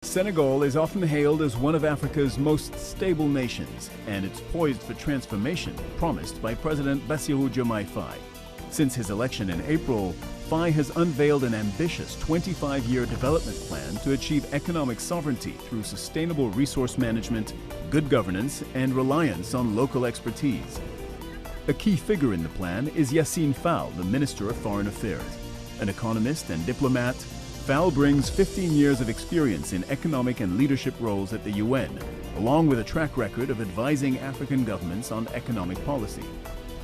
Senegal is often hailed as one of Africa's most stable nations, and it's poised for transformation promised by President Bassirou Diomaye Faye. Since his election in April, Faye has unveiled an ambitious 25-year development plan to achieve economic sovereignty through sustainable resource management, good governance, and reliance on local expertise. A key figure in the plan is Yassine Fall, the Minister of Foreign Affairs. An economist and diplomat, Fall brings 15 years of experience in economic and leadership roles at the UN, along with a track record of advising African governments on economic policy.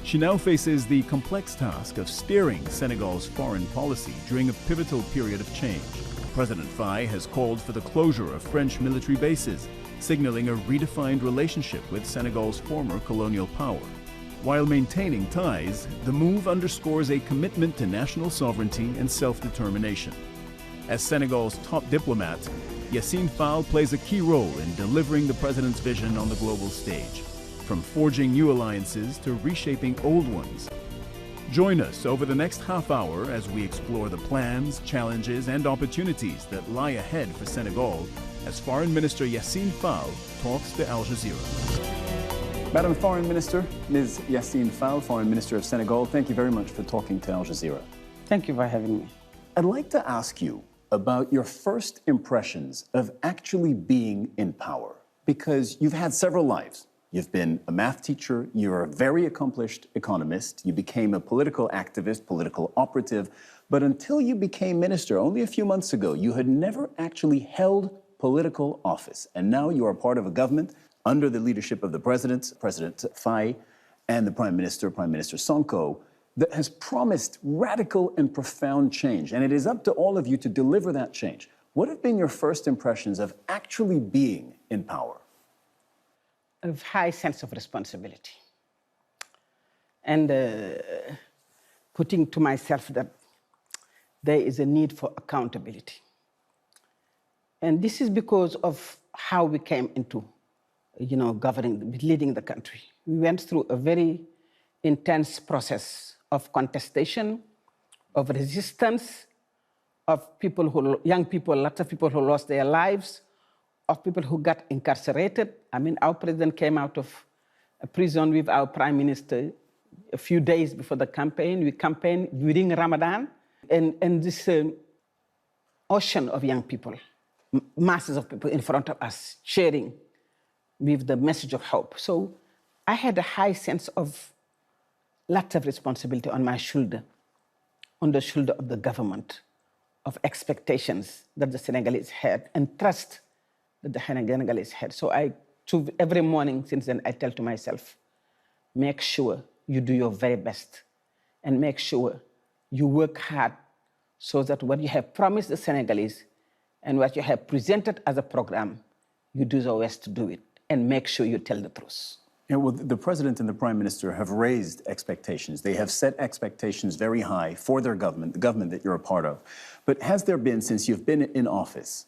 She now faces the complex task of steering Senegal's foreign policy during a pivotal period of change. President Faye has called for the closure of French military bases, signaling a redefined relationship with Senegal's former colonial power. While maintaining ties, the move underscores a commitment to national sovereignty and self-determination. As Senegal's top diplomat, Yassine Fall plays a key role in delivering the president's vision on the global stage, from forging new alliances to reshaping old ones. Join us over the next half hour as we explore the plans, challenges, and opportunities that lie ahead for Senegal as Foreign Minister Yassine Fall talks to Al Jazeera. Madam Foreign Minister, Ms. Yassine Fall, Foreign Minister of Senegal, thank you very much for talking to Al Jazeera. Thank you for having me. I'd like to ask you about your first impressions of actually being in power, because you've had several lives. You've been a math teacher, you're a very accomplished economist, you became a political activist, political operative, but until you became minister only a few months ago, you had never actually held political office. And now you are part of a government under the leadership of the President Faye, and the Prime Minister Sonko, that has promised radical and profound change. And it is up to all of you to deliver that change. What have been your first impressions of actually being in power? A high sense of responsibility. And putting to myself that there is a need for accountability. And this is because of how we came into, governing, leading the country. We went through a very intense process of contestation, of resistance, of young people, lots of people who lost their lives, of people who got incarcerated. I mean, our president came out of a prison with our prime minister a few days before the campaign. We campaigned during Ramadan. And this ocean of young people, masses of people in front of us, cheering with the message of hope. So I had a high sense of lots of responsibility on my shoulder, on the shoulder of the government, of expectations that the Senegalese had, and trust that the Senegalese had. So every morning since then, I tell to myself, make sure you do your very best, and make sure you work hard so that what you have promised the Senegalese and what you have presented as a program, you do your best to do it, and make sure you tell the truth. Yeah, well, the President and the Prime Minister have raised expectations. They have set expectations very high for their government, the government that you're a part of. But has there been, since you've been in office,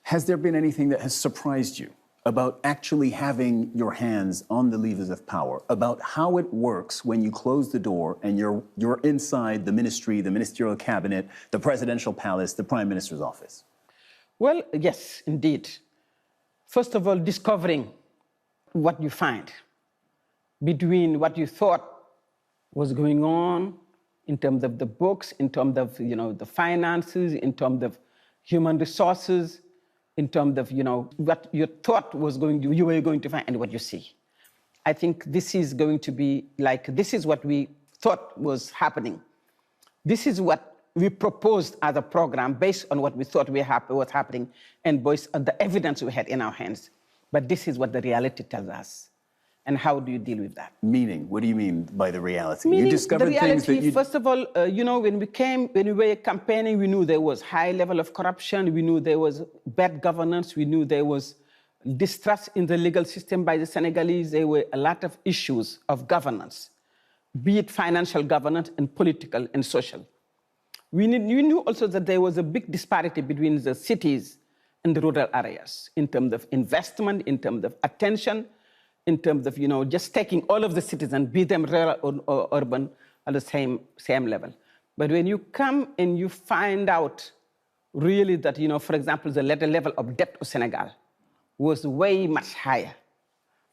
has there been anything that has surprised you about actually having your hands on the levers of power, about how it works when you close the door and you're inside the ministry, the ministerial cabinet, the presidential palace, the Prime Minister's office? Well, yes, indeed. First of all, discovering what you find between what you thought was going on in terms of the books, in terms of the finances, in terms of human resources, in terms of what you thought you were going to find and what you see. I think this is going to be this is what we thought was happening. This is what we proposed as a program based on what we thought was happening and based on the evidence we had in our hands. But this is what the reality tells us. And how do you deal with that? Meaning, what do you mean by the reality? Meaning, you discovered the reality, things that you... First of all, when we were campaigning, we knew there was high level of corruption. We knew there was bad governance. We knew there was distrust in the legal system by the Senegalese. There were a lot of issues of governance, be it financial governance and political and social. We knew also that there was a big disparity between the cities and the rural areas in terms of investment, in terms of attention, in terms of, just taking all of the citizens, be them rural or urban, at the same level. But when you come and you find out really that, for example, the level of debt of Senegal was way much higher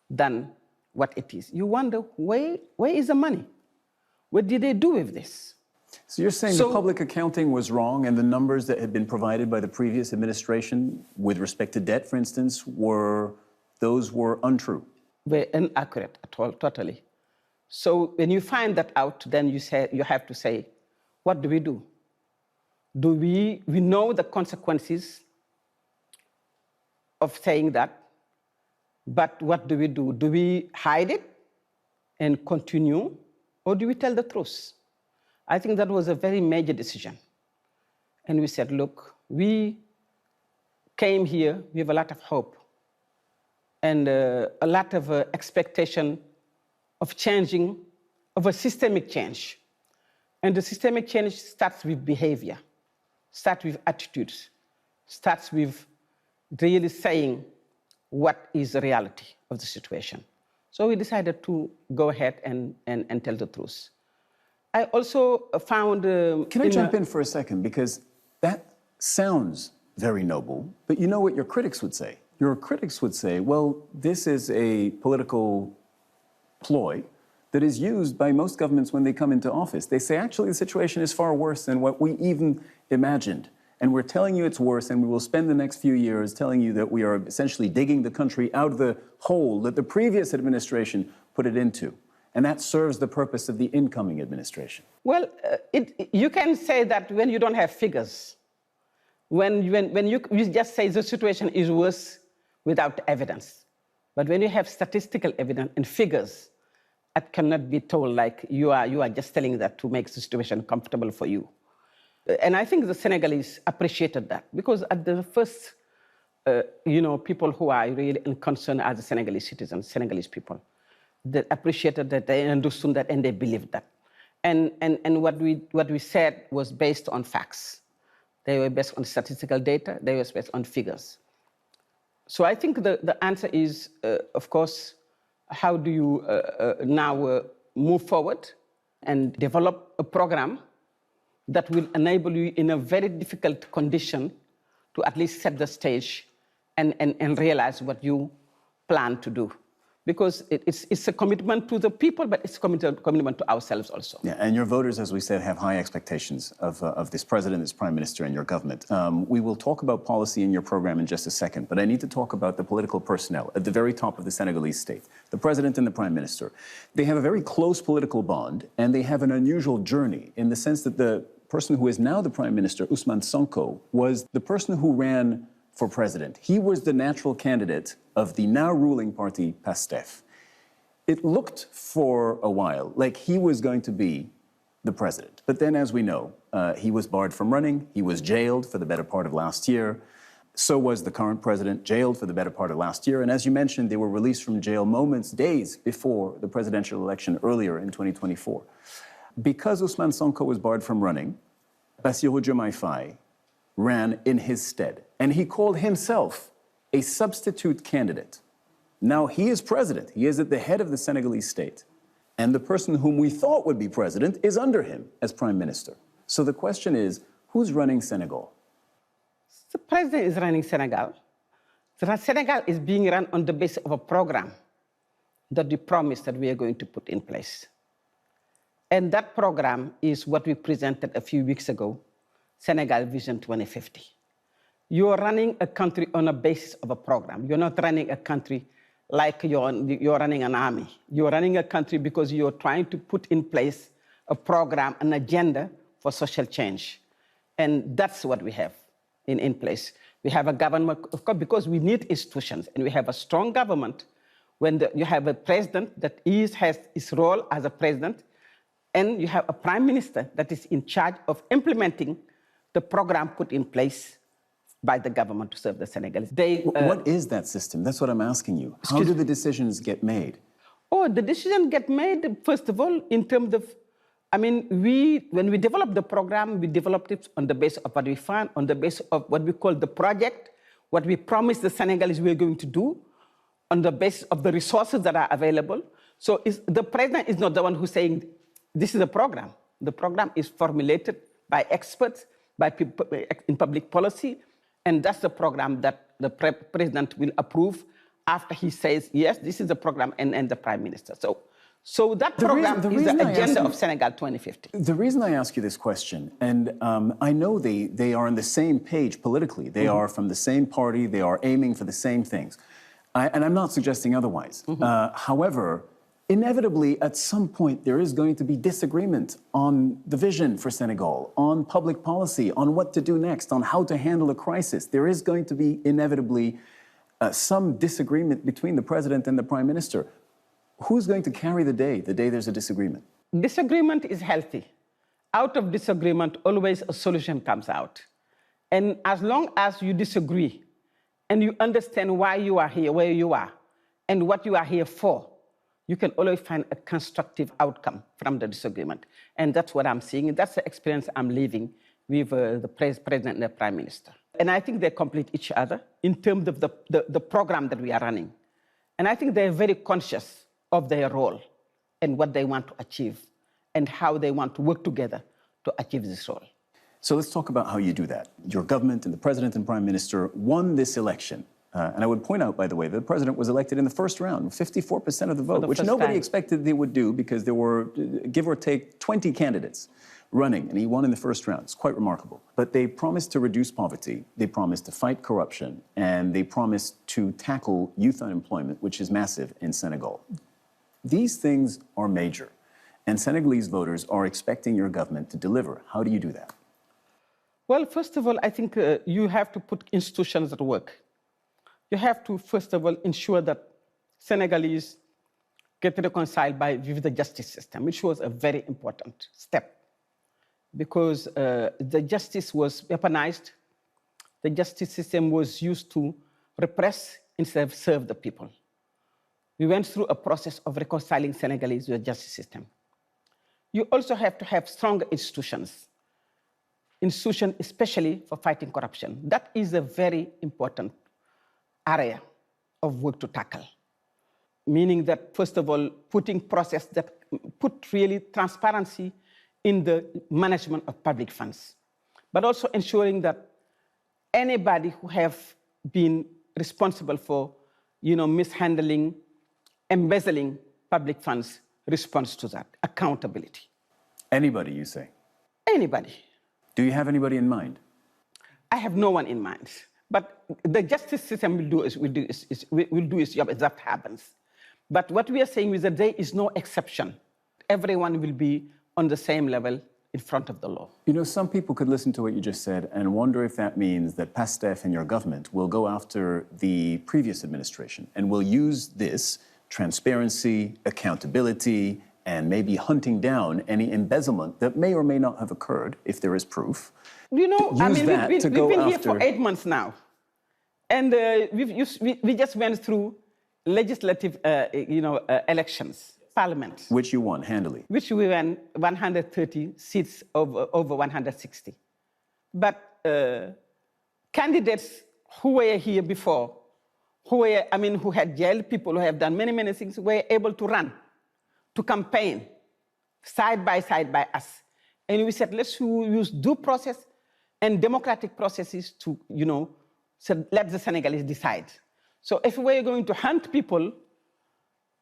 than what it is. You wonder, where is the money? What did they do with this? So you're saying the public accounting was wrong and the numbers that had been provided by the previous administration with respect to debt, for instance, were untrue? Were inaccurate at all, totally. So when you find that out, then you have to say, what do we do? We know the consequences of saying that, but what do we do? Do we hide it and continue, or do we tell the truth? I think that was a very major decision. And we said, look, we came here with a lot of hope and a lot of expectation of changing, of a systemic change. And the systemic change starts with behavior, starts with attitudes, starts with really saying what is the reality of the situation. So we decided to go ahead and tell the truth. I also found... Can I jump in for a second? Because that sounds very noble, but you know what your critics would say? Your critics would say, well, this is a political ploy that is used by most governments when they come into office. They say, actually, the situation is far worse than what we even imagined. And we're telling you it's worse, and we will spend the next few years telling you that we are essentially digging the country out of the hole that the previous administration put it into. And that serves the purpose of the incoming administration. Well, you can say that when you don't have figures, when you just say the situation is worse without evidence. But when you have statistical evidence and figures, it cannot be told like you are just telling that to make the situation comfortable for you. And I think the Senegalese appreciated that, because at the first, people who are really concerned are the Senegalese citizens, Senegalese people. They appreciated that, they understood that, and they believed that. And what we said was based on facts. They were based on statistical data, they were based on figures. So I think the answer is, of course, how do you now move forward and develop a program that will enable you in a very difficult condition to at least set the stage and realize what you plan to do. Because it's a commitment to the people, but it's a commitment to ourselves also. Yeah, and your voters, as we said, have high expectations of this president, this prime minister, and your government. We will talk about policy in your program in just a second, but I need to talk about the political personnel at the very top of the Senegalese state, the president and the prime minister. They have a very close political bond, and they have an unusual journey in the sense that the person who is now the prime minister, Ousmane Sonko, was the person who ran for president. He was the natural candidate of the now ruling party, PASTEF. It looked for a while like he was going to be the president. But then, as we know, he was barred from running. He was jailed for the better part of last year. So was the current president, jailed for the better part of last year. And as you mentioned, they were released from jail days before the presidential election earlier in 2024. Because Ousmane Sonko was barred from running, Bassirou Diomaye Faye ran in his stead. And he called himself a substitute candidate. Now he is president. He is at the head of the Senegalese state. And the person whom we thought would be president is under him as prime minister. So the question is, who's running Senegal? The president is running Senegal. Senegal is being run on the basis of a program that we promised that we are going to put in place. And that program is what we presented a few weeks ago, Senegal Vision 2050. You are running a country on a basis of a program. You're not running a country like you're running an army. You're running a country because you're trying to put in place a program, an agenda for social change. And that's what we have in place. We have a government, of course, because we need institutions, and we have a strong government when you have a president that has his role as a president, and you have a prime minister that is in charge of implementing the program put in place by the government to serve the Senegalese. What is that system? That's what I'm asking you. How do the decisions get made? Oh, the decisions get made, first of all, in terms of, when we developed the program, we developed it on the basis of what we found, on the basis of what we call the project, what we promised the Senegalese we are going to do, on the basis of the resources that are available. So the president is not the one who's saying, this is a program. The program is formulated by experts, by people in public policy, and that's the program that the president will approve after he says, yes, this is the program, and the prime minister. So that program is the agenda of Senegal 2050. The reason I ask you this question, and I know they are on the same page politically. They are from the same party. They are aiming for the same things. And I'm not suggesting otherwise. However, inevitably, at some point, there is going to be disagreement on the vision for Senegal, on public policy, on what to do next, on how to handle a crisis. There is going to be inevitably some disagreement between the president and the prime minister. Who's going to carry the day there's a disagreement? Disagreement is healthy. Out of disagreement, always a solution comes out. And as long as you disagree and you understand why you are here, where you are, and what you are here for, you can always find a constructive outcome from the disagreement. And that's what I'm seeing. That's the experience I'm living with the president and the prime minister. And I think they complete each other in terms of the program that we are running. And I think they're very conscious of their role and what they want to achieve and how they want to work together to achieve this role. So let's talk about how you do that. Your government and the president and prime minister won this election. And I would point out, by the way, that the president was elected in the first round, 54% of the vote, which nobody expected they would do because there were, give or take, 20 candidates running, and he won in the first round. It's quite remarkable. But they promised to reduce poverty, they promised to fight corruption, and they promised to tackle youth unemployment, which is massive in Senegal. These things are major, and Senegalese voters are expecting your government to deliver. How do you do that? Well, first of all, I think you have to put institutions at work. You have to, first of all, ensure that Senegalese get reconciled with the justice system, which was a very important step, because the justice was weaponized. The justice system was used to repress instead of serve the people. We went through a process of reconciling Senegalese with the justice system. You also have to have stronger institutions, especially for fighting corruption. That is a very important area of work to tackle, meaning that, first of all, putting process that put really transparency in the management of public funds, but also ensuring that anybody who have been responsible for, mishandling, embezzling public funds responds to that, accountability. Anybody, you say? Anybody. Do you have anybody in mind? I have no one in mind. But the justice system will do its job as that happens. But what we are saying is that there is no exception. Everyone will be on the same level in front of the law. Some people could listen to what you just said and wonder if that means that PASTEF and your government will go after the previous administration and will use this transparency, accountability, and maybe hunting down any embezzlement that may or may not have occurred, if there is proof. We've been here for 8 months now. And we just went through legislative, elections, parliament. Which you won handily. Which we won 130 seats over 160. But candidates who were here before, who had jailed people, who have done many things, were able to run, to campaign side by us. And we said, let's use due process and democratic processes to, let the Senegalese decide. So if we were going to hunt people,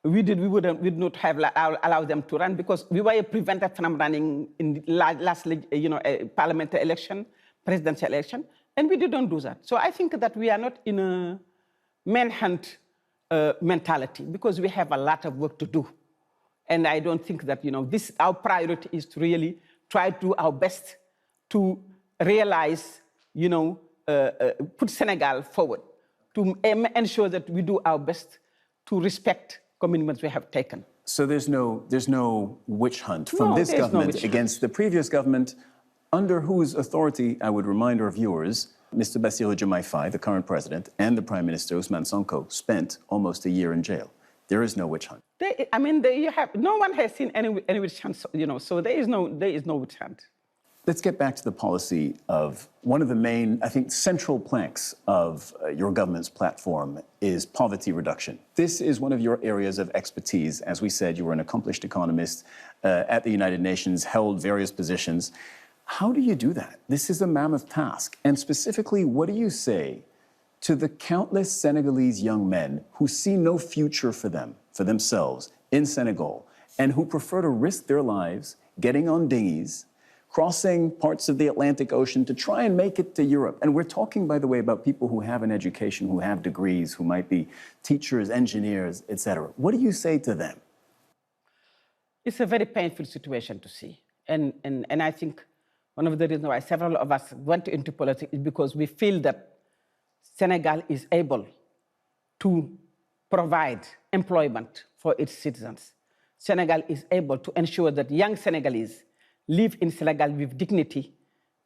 we would not have allowed them to run, because we were prevented from running in the last parliamentary election, presidential election, and we didn't do that. So I think that we are not in a manhunt mentality, because we have a lot of work to do. And I don't think that, our priority is to really try to do our best to realize, put Senegal forward, to ensure that we do our best to respect commitments we have taken. So there's no witch hunt from this government against the previous government, under whose authority, I would remind our viewers, Mr. Bassirou Diomaye Faye, the current president, and the Prime Minister Ousmane Sonko spent almost a year in jail. There is no witch hunt. No one has seen any witch hunt, so there is no witch hunt. Let's get back to the policy of one of the main, I think, central planks of your government's platform is poverty reduction. This is one of your areas of expertise. As we said, you were an accomplished economist at the United Nations, held various positions. How do you do that? This is a mammoth task. And specifically, what do you say to the countless Senegalese young men who see no future for them, for themselves, in Senegal, and who prefer to risk their lives getting on dinghies, crossing parts of the Atlantic Ocean to try and make it to Europe? And we're talking, by the way, about people who have an education, who have degrees, who might be teachers, engineers, etc. What do you say to them? It's a very painful situation to see. And I think one of the reasons why several of us went into politics is because we feel that Senegal is able to provide employment for its citizens. Senegal is able to ensure that young Senegalese live in Senegal with dignity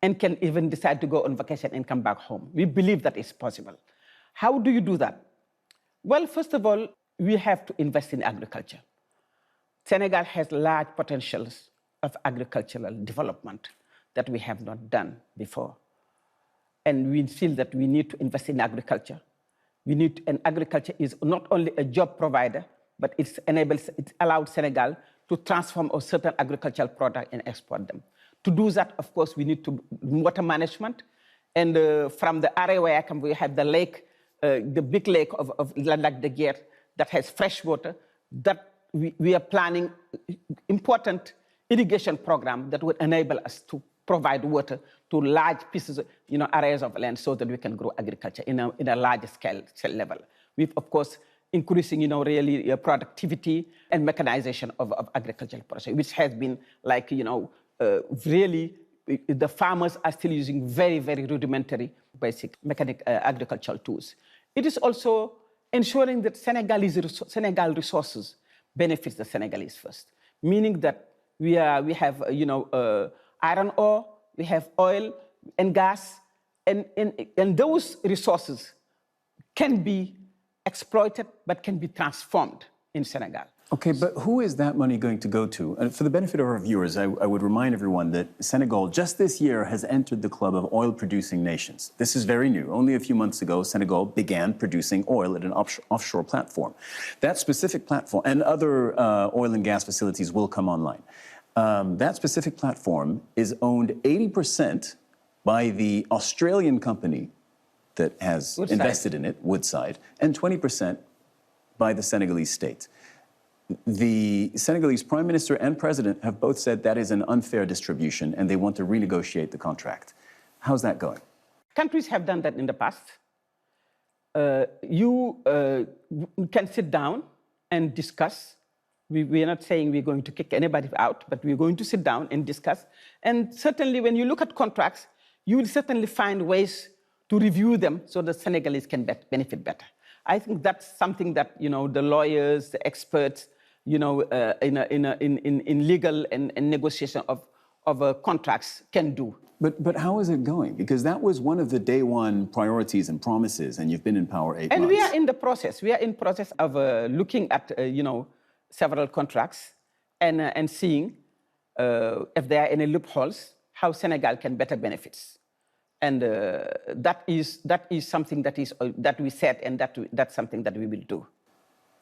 and can even decide to go on vacation and come back home. We believe that is possible. How do you do that? Well, first of all, we have to invest in agriculture. Senegal has large potentials of agricultural development that we have not done before. And we feel that we need to invest in agriculture. And agriculture is not only a job provider, but it allows Senegal to transform a certain agricultural product and export them. To do that, of course, we need to water management. And from the area where I come, we have the lake, the big lake of Lac de Guiers that has fresh water, that we are planning important irrigation program that would enable us to provide water to large pieces, areas of land so that we can grow agriculture in a larger scale level. With, of course, increasing, really productivity and mechanization of agricultural process, which has been like, really, the farmers are still using very, very rudimentary, basic mechanic agricultural tools. It is also ensuring that Senegal resources benefits the Senegalese first, meaning that we have, iron ore, we have oil and gas, and those resources can be exploited, but can be transformed in Senegal. Okay, but who is that money going to go to? And for the benefit of our viewers, I would remind everyone that Senegal just this year has entered the club of oil-producing nations. This is very new. Only a few months ago, Senegal began producing oil at an offshore platform. That specific platform, and other oil and gas facilities will come online. That specific platform is owned 80% by the Australian company that has invested in it, Woodside, and 20% by the Senegalese state. The Senegalese Prime Minister and President have both said that is an unfair distribution and they want to renegotiate the contract. How's that going? Countries have done that in the past. You can sit down and discuss. We are not saying we're going to kick anybody out, but we're going to sit down and discuss. And certainly when you look at contracts, you will certainly find ways to review them so that Senegalese can benefit better. I think that's something that, the lawyers, the experts, in legal and negotiation of contracts can do. But how is it going? Because that was one of the day one priorities and promises, and you've been in power 8 months. And we are in the process. We are in process of looking at, several contracts and seeing if there are any loopholes, how Senegal can better benefit. And that is something that we said, and that's something that we will do.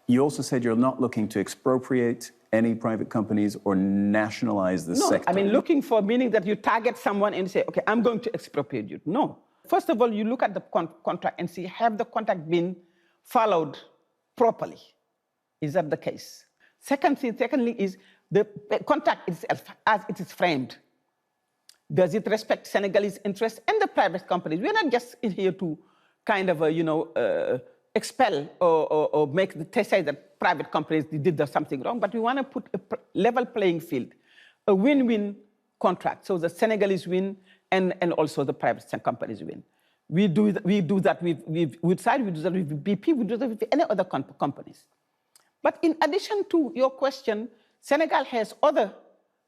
You also said you're not looking to expropriate any private companies or nationalize the sector. No, I mean looking for, meaning that you target someone and say, okay, I'm going to expropriate you. No. First of all, you look at the contract and see, have the contract been followed properly? Is that the case? Secondly is the contract itself, as it is framed. Does it respect Senegalese interests and the private companies? We're not just in here to kind of, expel or say that private companies did something wrong, but we want to put a level playing field, a win-win contract, so the Senegalese win and also the private companies win. We do that with Woodside, we do that with BP, we do that with any other companies. But in addition to your question, Senegal has other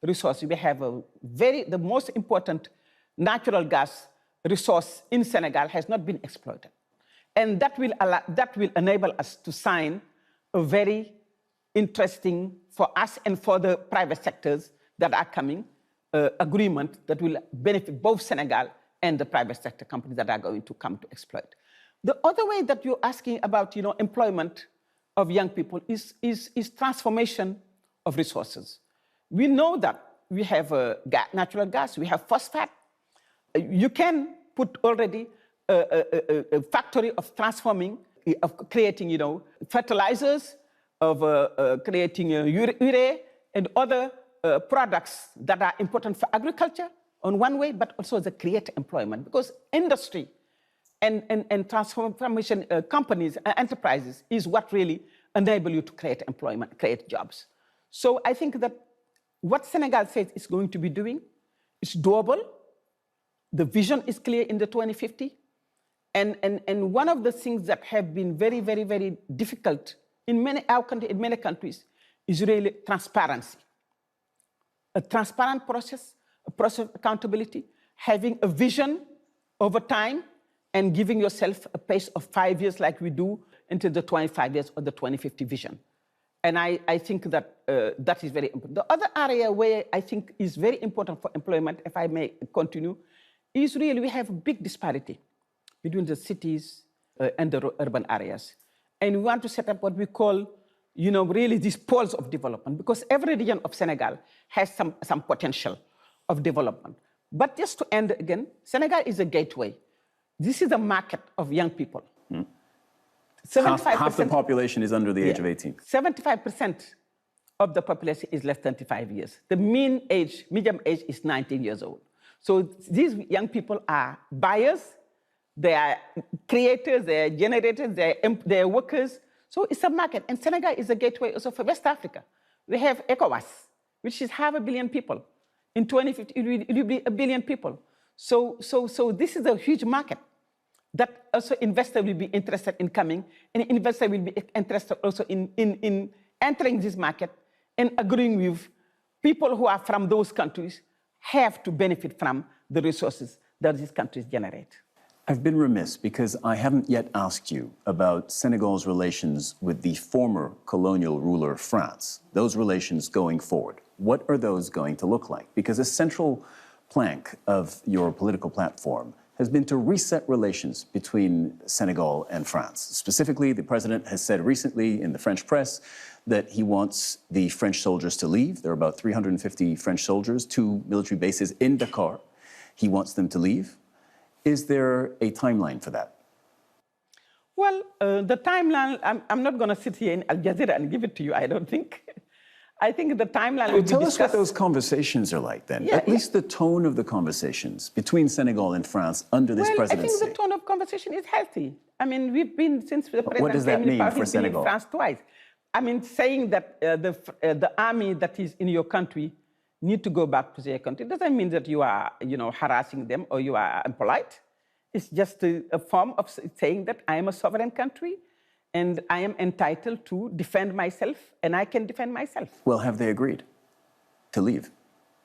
resources. We have the most important natural gas resource in Senegal has not been exploited. And that will enable us to sign a very interesting, for us and for the private sectors that are coming, agreement that will benefit both Senegal and the private sector companies that are going to come to exploit. The other way that you're asking about, employment of young people is transformation of resources. We know that we have natural gas, we have phosphate. You can put already a factory of transforming, of creating, fertilizers, of creating urea and other products that are important for agriculture on one way, but also the create employment, because industry and transformation companies and enterprises is what really enable you to create employment, create jobs. So I think that what Senegal says it's going to be doing is doable. The vision is clear in the 2050. And one of the things that have been very, very, very difficult in many countries is really transparency. A transparent process, a process of accountability, having a vision over time, and giving yourself a pace of 5 years like we do into the 25 years or the 2050 vision. And I think that that is very important. The other area where I think is very important for employment, if I may continue, is really we have a big disparity between the cities and the urban areas. And we want to set up what we call, really these poles of development, because every region of Senegal has some potential of development. But just to end again, Senegal is a gateway. This is a market of young people. Hmm. Half the population is under the age of 18. 75% of the population is less than 25 years. The medium age is 19 years old. So these young people are buyers, they are creators, they are generators, they are workers. So it's a market. And Senegal is a gateway also for West Africa. We have ECOWAS, which is 500 million people. In 2050, it will be 1 billion people. So this is a huge market that also investor will be interested in coming, and investor will be interested also in entering this market and agreeing with people who are from those countries have to benefit from the resources that these countries generate. I've been remiss because I haven't yet asked you about Senegal's relations with the former colonial ruler France, those relations going forward. What are those going to look like? Because a central plank of your political platform has been to reset relations between Senegal and France. Specifically, the president has said recently in the French press that he wants the French soldiers to leave. There are about 350 French soldiers, 2 military bases in Dakar. He wants them to leave. Is there a timeline for that? Well, the timeline, I'm not going to sit here in Al Jazeera and give it to you, I don't think. I think the timeline will be Tell us what those conversations are like then, at least the tone of the conversations between Senegal and France under this presidency. I think the tone of conversation is healthy. I mean, we've been, since the President What does that mean for Senegal? France twice. I mean, saying that the army that is in your country need to go back to their country doesn't mean that you are, harassing them or you are impolite. It's just a form of saying that I am a sovereign country and I am entitled to defend myself, and I can defend myself. Well, have they agreed to leave?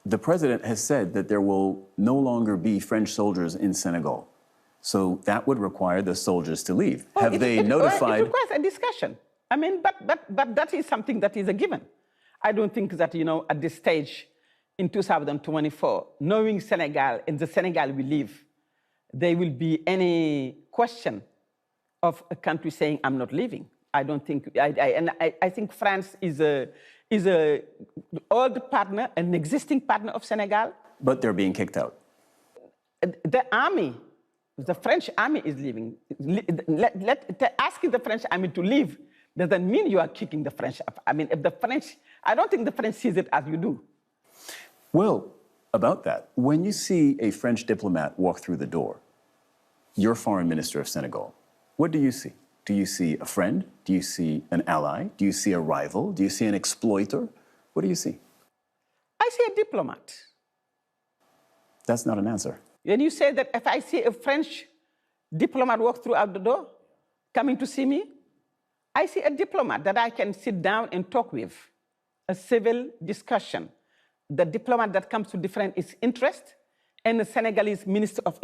The president has said that there will no longer be French soldiers in Senegal. So that would require the soldiers to leave. Have they notified? It requires a discussion. I mean, but that is something that is a given. I don't think that, at this stage in 2024, knowing Senegal and the Senegal we live, there will be any question of a country saying, I'm not leaving. I don't think, I think France is a old partner, an existing partner of Senegal. But they're being kicked out. The army, the French army is leaving. Asking the French army to leave doesn't mean you are kicking the French up. I mean, if the French, I don't think the French sees it as you do. Well, about that, when you see a French diplomat walk through the door, you're foreign minister of Senegal, what do you see? Do you see a friend? Do you see an ally? Do you see a rival? Do you see an exploiter? What do you see? I see a diplomat. That's not an answer. When you say that if I see a French diplomat walk through out the door, coming to see me, I see a diplomat that I can sit down and talk with, a civil discussion. The diplomat that comes to defend its interest, and the Senegalese Minister of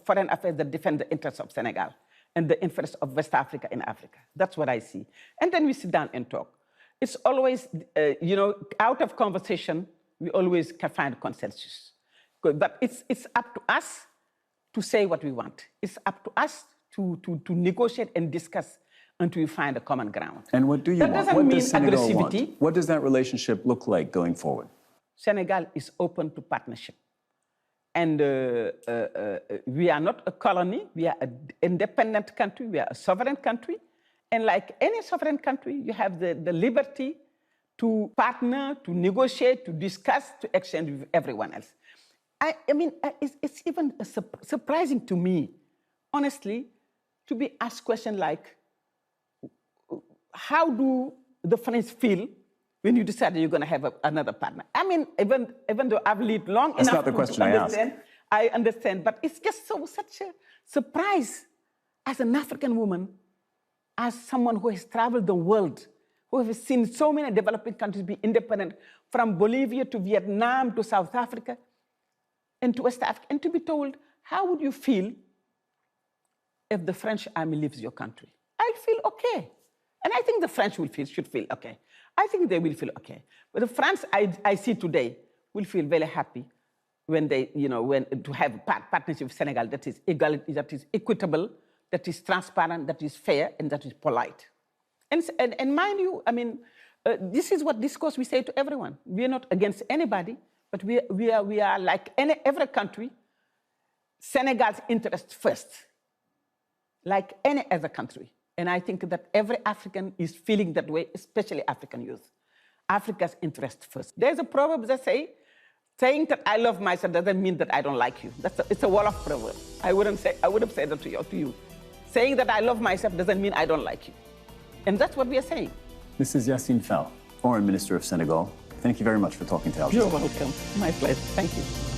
Foreign Affairs that defend the interests of Senegal and the interests of West Africa and Africa. That's what I see. And then we sit down and talk. It's always, out of conversation, we always can find consensus. But it's up to us to say what we want. It's up to us to negotiate and discuss until we find a common ground. And what do you want? What does Senegal want? What does that relationship look like going forward? Senegal is open to partnership. And we are not a colony, we are an independent country, we are a sovereign country. And like any sovereign country, you have the liberty to partner, to negotiate, to discuss, to exchange with everyone else. I mean, it's even surprising to me, honestly, to be asked questions like, how do the French feel when you decide you're going to have another partner? I mean, even though I've lived long That's enough not the question to understand, I understand, but it's just such a surprise as an African woman, as someone who has traveled the world, who has seen so many developing countries be independent, from Bolivia to Vietnam to South Africa and to West Africa, and to be told, how would you feel if the French army leaves your country? I'll feel okay. And I think the French should feel okay. I think they will feel okay. But the France I see today will feel very happy when they, to have a partnership with Senegal that is equality, that is equitable, that is transparent, that is fair, and that is polite. And mind you, I mean, this is what discourse we say to everyone. We are not against anybody, but we are like every country, Senegal's interest first, like any other country. And I think that every African is feeling that way, especially African youth. Africa's interest first. There's a proverb that saying that I love myself doesn't mean that I don't like you. It's a Wolof proverb. I would have said that to you. Saying that I love myself doesn't mean I don't like you. And that's what we are saying. Mrs. Yassine Fall, Foreign Minister of Senegal, thank you very much for talking to Al Jazeera. You're welcome. My pleasure. Thank you.